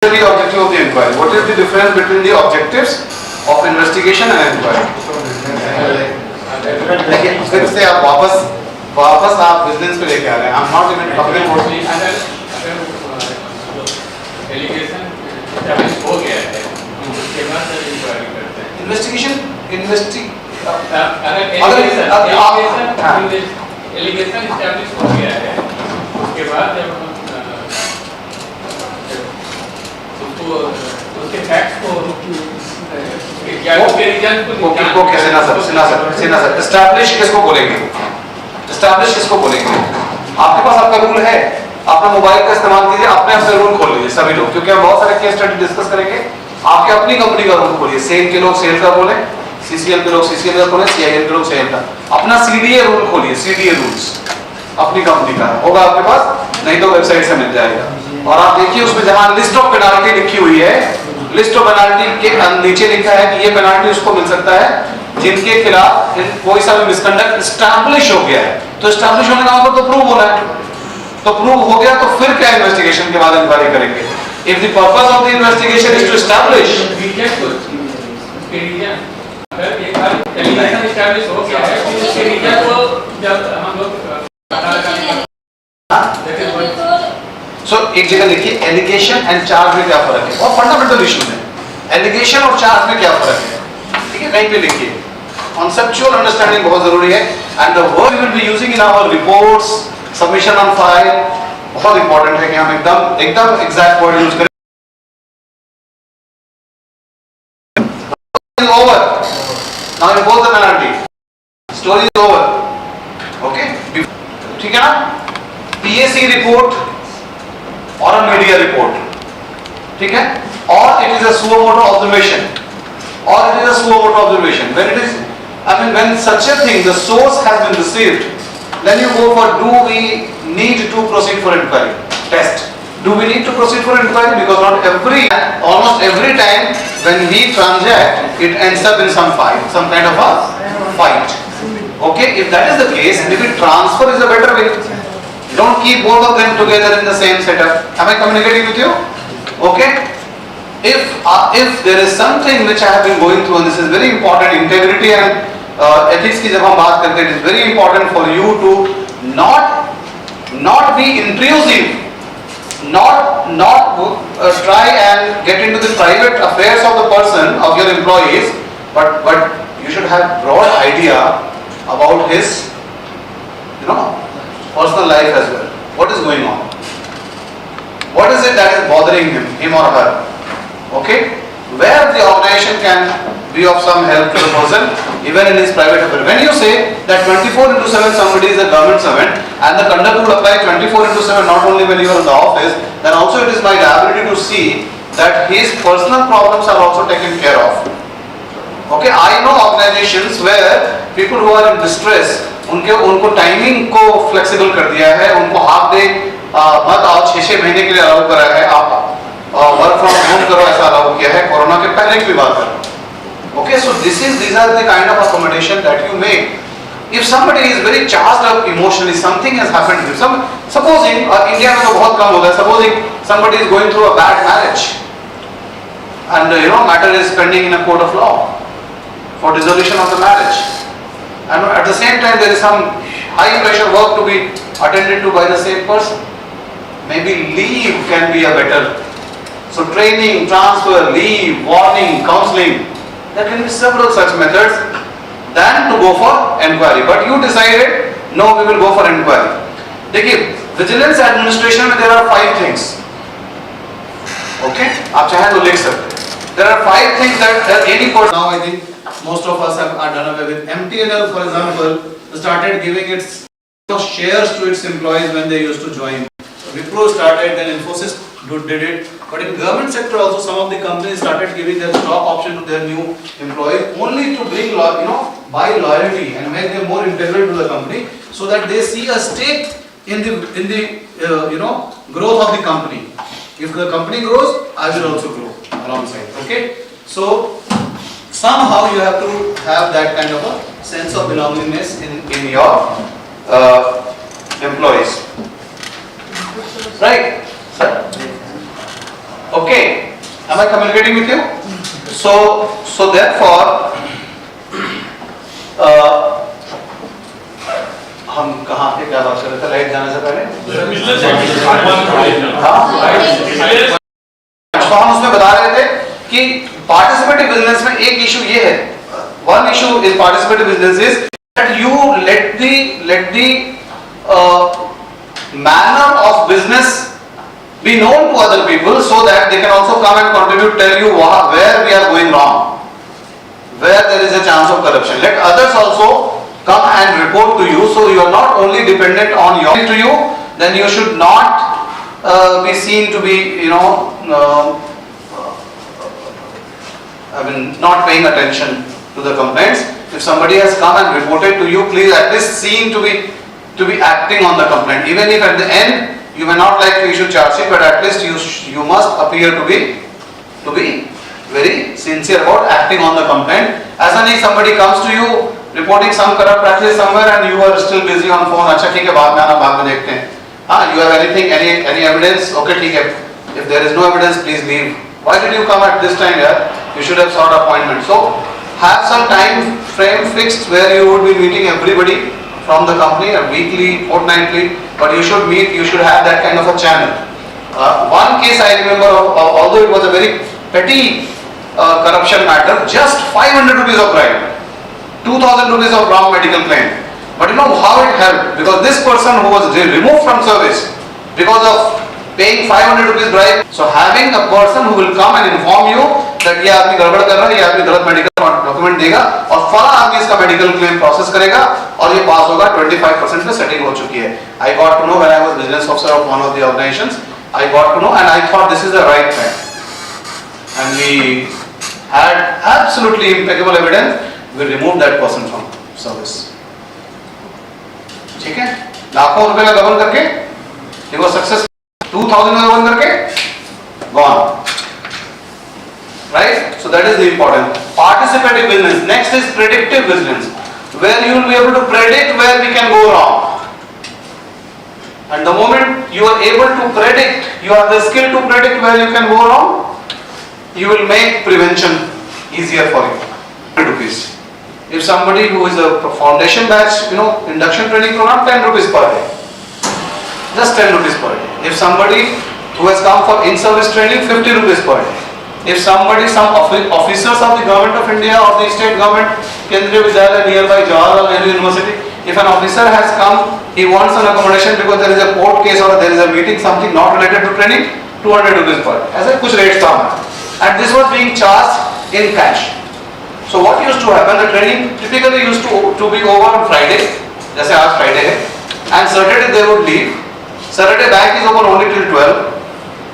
The objective of the inquiry. What is the difference between the objectives of investigation and inquiry? देखिए फिर से आप वापस आप बिजनेस पे लेके आ रहे हैं. I'm not even public court. Allegation establish हो गया है उसके बाद इंक्वायरी करते हैं. इन्वेस्टिगेशन एलिगेशन स्टैब्लिश हो गया है उसके बाद जब उसके फैक्ट्स को एस्टैब्लिश किसको बोलेंगे? एस्टैब्लिश किसको बोलेंगे? आपके पास आपका रूल है, अपना मोबाइल का इस्तेमाल कीजिए, अपने आप से रूल खोल लीजिए सभी लोग, क्योंकि हम बहुत सारे केस स्टडी डिस्कस करेंगे. आपके अपनी कंपनी का रूल खोलिए. सेल के लोग सेल का बोले, सीसीएल के लोग सीसीएल का बोले, सीआईएल के लोग सीआईएल का. अपना सीडीए रूल खोलिए. सीडीए रूल्स अपनी कंपनी का होगा आपके पास, नहीं तो वेबसाइट से मिल जाएगा. और आप देखिए उसमें जहां लिस्ट ऑफ पेनाल्टी लिखी हुई है, लिस्ट ऑफ पेनाल्टी के नीचे लिखा है कि ये पेनाल्टी उसको मिल सकता है जिनके खिलाफ कोई सा भी मिसकंडक्ट एस्टैब्लिश हो गया है. तो एस्टैब्लिश होने का मतलब तो प्रूव होना है. तो प्रूव हो गया तो फिर क्या इन्वेस्टिगेशन के बाद इंक्वायरी करेंगे? If the purpose of the investigation is to establish अगर एक बार एलिगेशन एस्टैब्लिश हो गया है तो उसके रीजन को जब हम लोग सो एक जगह देखिए एलिगेशन एंड चार्ज में क्या फर्क है. बहुत फंडामेंटल इश्यूज है. एलिगेशन और चार्ज में क्या फर्क है? ठीक है, कहीं पे लिखिए. कॉन्सेप्चुअल अंडरस्टैंडिंग बहुत जरूरी है. And the word we will be using in our reports, submission on file, बहुत इंपॉर्टेंट है कि हम एकदम एग्जैक्ट वर्ड यूज करें. Over now in both the penalty story is over. Okay, ठीक है ना. पीएसी रिपोर्ट और a media report, ठीक है, or it is a suo motu observation, when it is, when such a thing, the source has been received, then you go for do we need to proceed for inquiry test. Do we need to proceed for inquiry? Because almost every time when we transact, it ends up in some fight, some kind of a fight. Okay, if that is the case, maybe transfer is a better way. Don't keep both of them together in the same setup. Am I communicating with you? Okay. If there is something which I have been going through, and this is very important, integrity and ethics की जब हम बात करते हैं, it is very important for you to not be intrusive, not try and get into the private affairs of the person, of your employees, but you should have broad idea about his, personal life as well. What is going on? What is it that is bothering him or her? Okay? Where the organization can be of some help to the person, even in his private affair. When you say that 24/7 somebody is a government servant and the conduct will apply 24/7 not only when you are in the office, then also it is my ability to see that his personal problems are also taken care of. Okay? I know organizations where people who are in distress, उनको timing को flexible कर दिया है. उनको half day मत आओ 6 महीने के लिए अलाउ करा है. आप वर्क फ्रॉम होम करो ऐसा अलाउ किया है. कोरोना के पहले की बात करो. Okay, so these are the kind of accommodation that you make. If somebody is very charged up emotionally, something has happened to him. Supposing India में तो बहुत कम होता है. Supposing somebody is going through a bad marriage and matter is pending in a court of law for dissolution of the marriage. And at the same time there is some high pressure work to be attended to by the same person. Maybe leave can be a better. So training, transfer, leave, warning, counseling. There can be several such methods than to go for inquiry. But you decided, no, we will go for inquiry. देखिए, vigilance administration में there are 5 things. Okay? आप चाहें तो लिख सकते. There are 5 things that any person. Now I think most of us are done away with. MTNL, for example, started giving its shares to its employees when they used to join. Wipro started, then Infosys did it. But in government sector also, some of the companies started giving their stock option to their new employees only to bring, buy loyalty and make them more integral to the company, so that they see a stake in the growth of the company. If the company grows, I will also grow alongside. Okay, so somehow you have to have that kind of a sense of belongingness in your employees. Right? Sir? Okay, am I communicating with you? So therefore हम कहाँ थे, क्या बात कर रहे थे light जाने से पहले? तो हम उसमें बता रहे थे कि पार्टिसिपेटिव बिजनेस में एक इशू ये है, one issue in participative business is that you let the manner of business be known to other people so that they can also come and contribute, tell you where we are going wrong, where there is a chance of corruption. Let others also come and report to you, so you are not only dependent on your to you, then you should not be seen to be, not paying attention to the complaints. If somebody has come and reported to you, please at least seen to be acting on the complaint. Even if at the end you may not like to issue charge sheet, but at least you must appear to be very sincere about acting on the complaint. As an if somebody comes to you reporting some corrupt practice somewhere and you are still busy on phone, अच्छा ठीक है बाद में आना, बाद में देखते हैं. You have anything, any evidence? Okay, ठीक है. If there is no evidence, please leave. Why did you come at this time here? You should have sought appointment. So have some time frame fixed where you would be meeting everybody from the company, weekly, fortnightly, but you should have that kind of a channel. One case I remember, although it was a very petty corruption matter, just 500 rupees of bribe, 2000 rupees of wrong medical claim. But you know how it helped? Because this person who was removed from service because of paying 500 rupees bribe, so having a person who will come and inform you that ये आदमी गड़बड़ कर रहा है, ये आदमी गलत medical document देगा और फला आदमी इसका मेडिकल क्लेम प्रोसेस करेगा और ये पास होगा, 25% पे सेटिंग हो चुकी है. I got to know when I was business officer of one of the organizations. I got to know and I thought this is the right time. And we had absolutely impeccable evidence. We removed that person from service. ठीक है? लाखों रुपए का गबन करके, he was successful. 2000 में गबन करके, gone. Right? So that is the important. Participative business. Next is predictive business, where you will be able to predict where we can go wrong. And the moment you are able to predict, you have the skill to predict where you can go wrong, you will make prevention easier for you. 100 rupees. If somebody who is a foundation batch, induction training program, 10 rupees per day. Just 10 rupees per day. If somebody who has come for in-service training, 50 rupees per day. If some officers of the government of India or the state government, Kendriya Vidyalaya nearby Jawaharlal Nehru University, if an officer has come, he wants an accommodation because there is a court case or there is a meeting, something not related to training, 200 rupees per day. ऐसे कुछ rates था. And this was being charged in cash. So what used to happen? The training typically used to be over on Friday, जैसे आज Friday है, and Saturday they would leave. Saturday bank is open only till 12.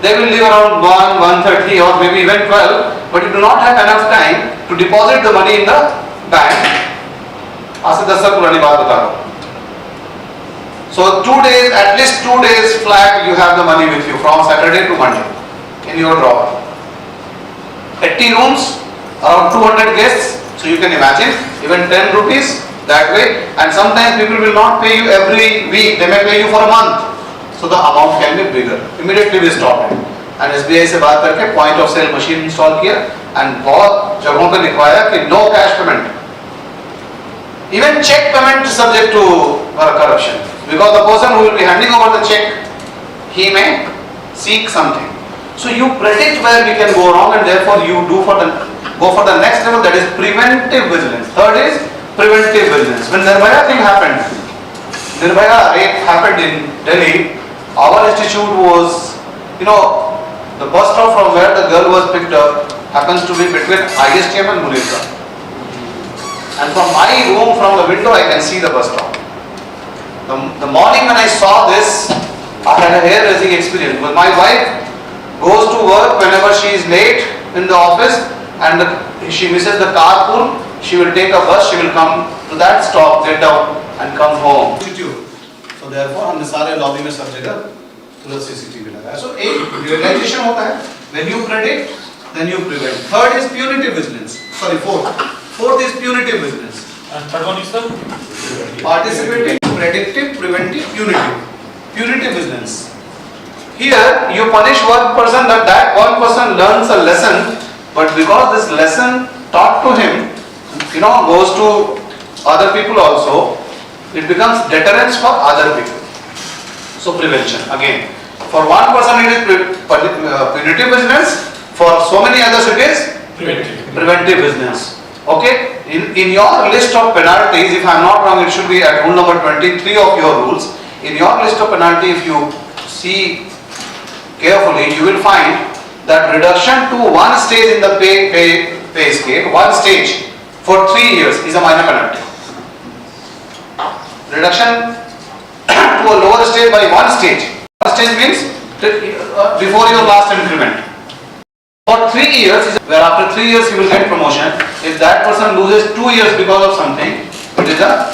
They will leave around 1, 1:30 or maybe even 12, but you do not have enough time to deposit the money in the bank. आज से 10 साल पुरानी बात बता रहा हूँ. So 2 days, at least 2 days flat, you have the money with you from Saturday to Monday in your drawer. 80 rooms, around 200 guests, so you can imagine, even 10 rupees that way, and sometimes people will not pay you every week, they may pay you for a month. So the amount can be bigger. Immediately we stopped it. And SBI से बात करके point of sale machine install किया and बहुत जगहों पे लिखवाया कि no cash payment. Even check payment is subject to corruption because the person who will be handing over the check, he may seek something. So you predict where we can go wrong and therefore you go for the next level, that is preventive vigilance. Third is preventive vigilance. When Nirbhaya thing happened, Nirbhaya rape happened in Delhi. Our institute was, the bus stop from where the girl was picked up happens to be between IICM and Munirka. And from my room, from the window, I can see the bus stop. The morning when I saw this, I had a hair-raising experience. But my wife goes to work whenever she is late in the office and she misses the carpool, she will take a bus, she will come to that stop, get down and come home. So therefore हमने सारे lobby में सब जगह तुरंत CCTV लगाया. So एक realization होता है, when you predict, then you prevent. Third is punitive vigilance. Sorry, fourth is punitive vigilance. And third one is the participating, predictive, preventive, punitive. Punitive vigilance. Here you punish one person, that one person learns a lesson, but because this lesson taught to him, goes to other people also, it becomes deterrence for other people. So prevention again. For one person it is punitive business, for so many others it is preventive business. Okay? In your list of penalties, if I am not wrong, it should be at rule number 23 of your rules. In your list of penalty, if you see carefully, you will find that reduction to one stage in the pay scale, one stage for 3 years is a minor penalty. Reduction to a lower stage by one stage. One stage means before your last increment. For 3 years, where after 3 years you will get promotion. If that person loses 2 years because of something, it is a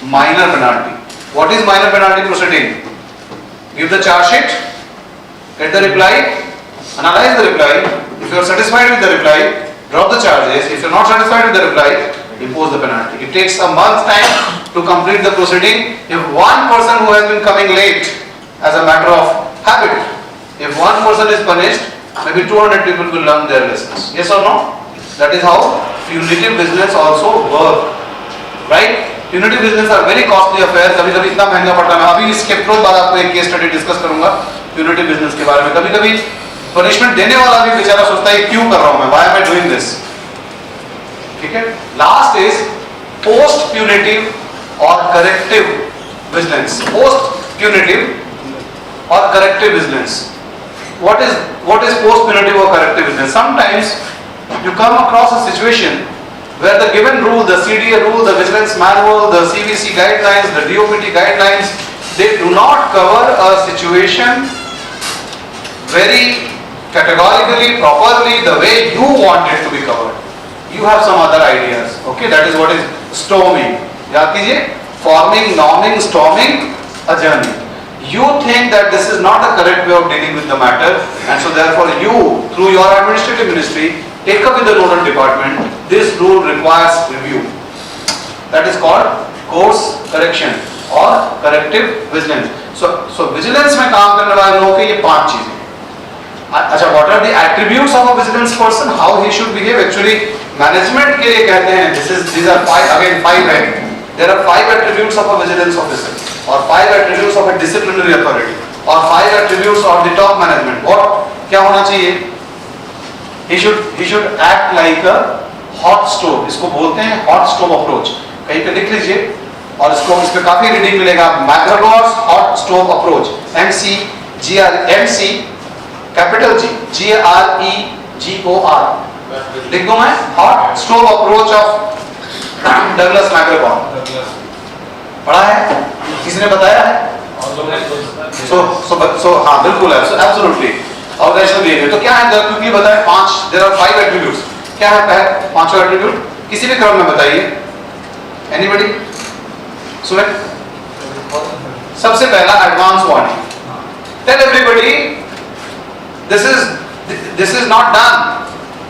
minor penalty. What is minor penalty proceeding? Give the charge sheet, get the reply, analyze the reply. If you are satisfied with the reply, drop the charges. If you are not satisfied with the reply, impose the penalty. It takes a month's time to complete the proceeding. If one person who has been coming late as a matter of habit, if one person is punished, maybe 200 people will learn their lessons. Yes or no? That is how punitive business also work. Right? Punitive business are very costly affair. कभी-कभी इतना महंगा पड़ता है. अभी इसके तुरंत बाद आपको एक केस स्टडी डिस्कस करूंगा punitive business के बारे में. कभी-कभी punishment देने वाला भी बेचारा सोचता है क्यों कर रहा हूं मैं? Why am I doing this? ठीक है? Last is post punitive or corrective vigilance. Post punitive or corrective vigilance. What is post punitive or corrective vigilance? Sometimes you come across a situation where the given rule, the CDA rule, the vigilance manual, the CVC guidelines, the DOPT guidelines, they do not cover a situation very categorically, properly, the way you want it to be covered. You have some other ideas. Okay, that is what is storming. याद कीजिए, forming, norming, storming a journey. You think that this is not a correct way of dealing with the matter, and so therefore you, through your administrative ministry, take up with the nodal department. This rule requires review. That is called course correction or corrective vigilance. So vigilance में काम करने वाले लोगों के ये 5 चीजें. अच्छा, what are the attributes of a vigilance person? How he should behave? Actually, management के लिए कहते हैं. These are 5 है. There are 5 attributes of a vigilance officer, or 5 attributes of a disciplinary authority, or 5 attributes of the top management. और क्या होना चाहिए? He should act like a hot stove. इसको बोलते हैं hot stove approach. कहीं पे लिख लीजिए और इसको इस पे काफी रीडिंग मिलेगा. McGregor's hot stove approach. MC capital G GREGOR. लिख दूं मैं? hot stove approach of Douglas McGregor. पढ़ा है? किसी ने बताया है? So हाँ बिल्कुल है. So absolutely. Organizational behavior. तो क्या है? क्योंकि बताए 5. There are 5 attributes. क्या है 5 attribute? किसी भी क्रम में बताइए. Anybody? सुने? सबसे पहला advance warning. Tell everybody this is not done.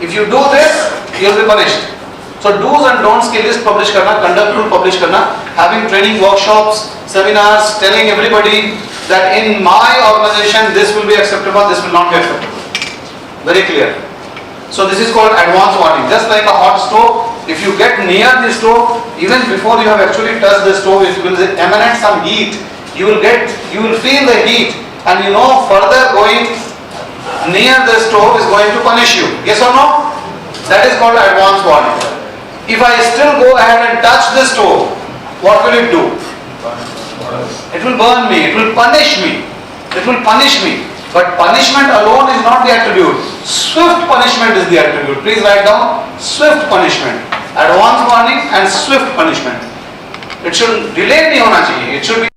If you do this, you will be punished. So do's and don'ts की list publish करना, conduct rule publish करना, having training workshops, seminars, telling everybody that in my organization this will be acceptable, this will not be acceptable. Very clear. So this is called advance warning. Just like a hot stove, if you get near the stove, even before you have actually touched the stove, it will emanate some heat. You will feel the heat, and you know further going near the stove is going to punish you. Yes or no? That is called advance warning. If I still go ahead and touch the stove, what will it do? It will burn me. It will punish me. It will punish me. But punishment alone is not the attribute. Swift punishment is the attribute. Please write down swift punishment. Advance warning and swift punishment. It should delay नहीं होना चाहिए. It should be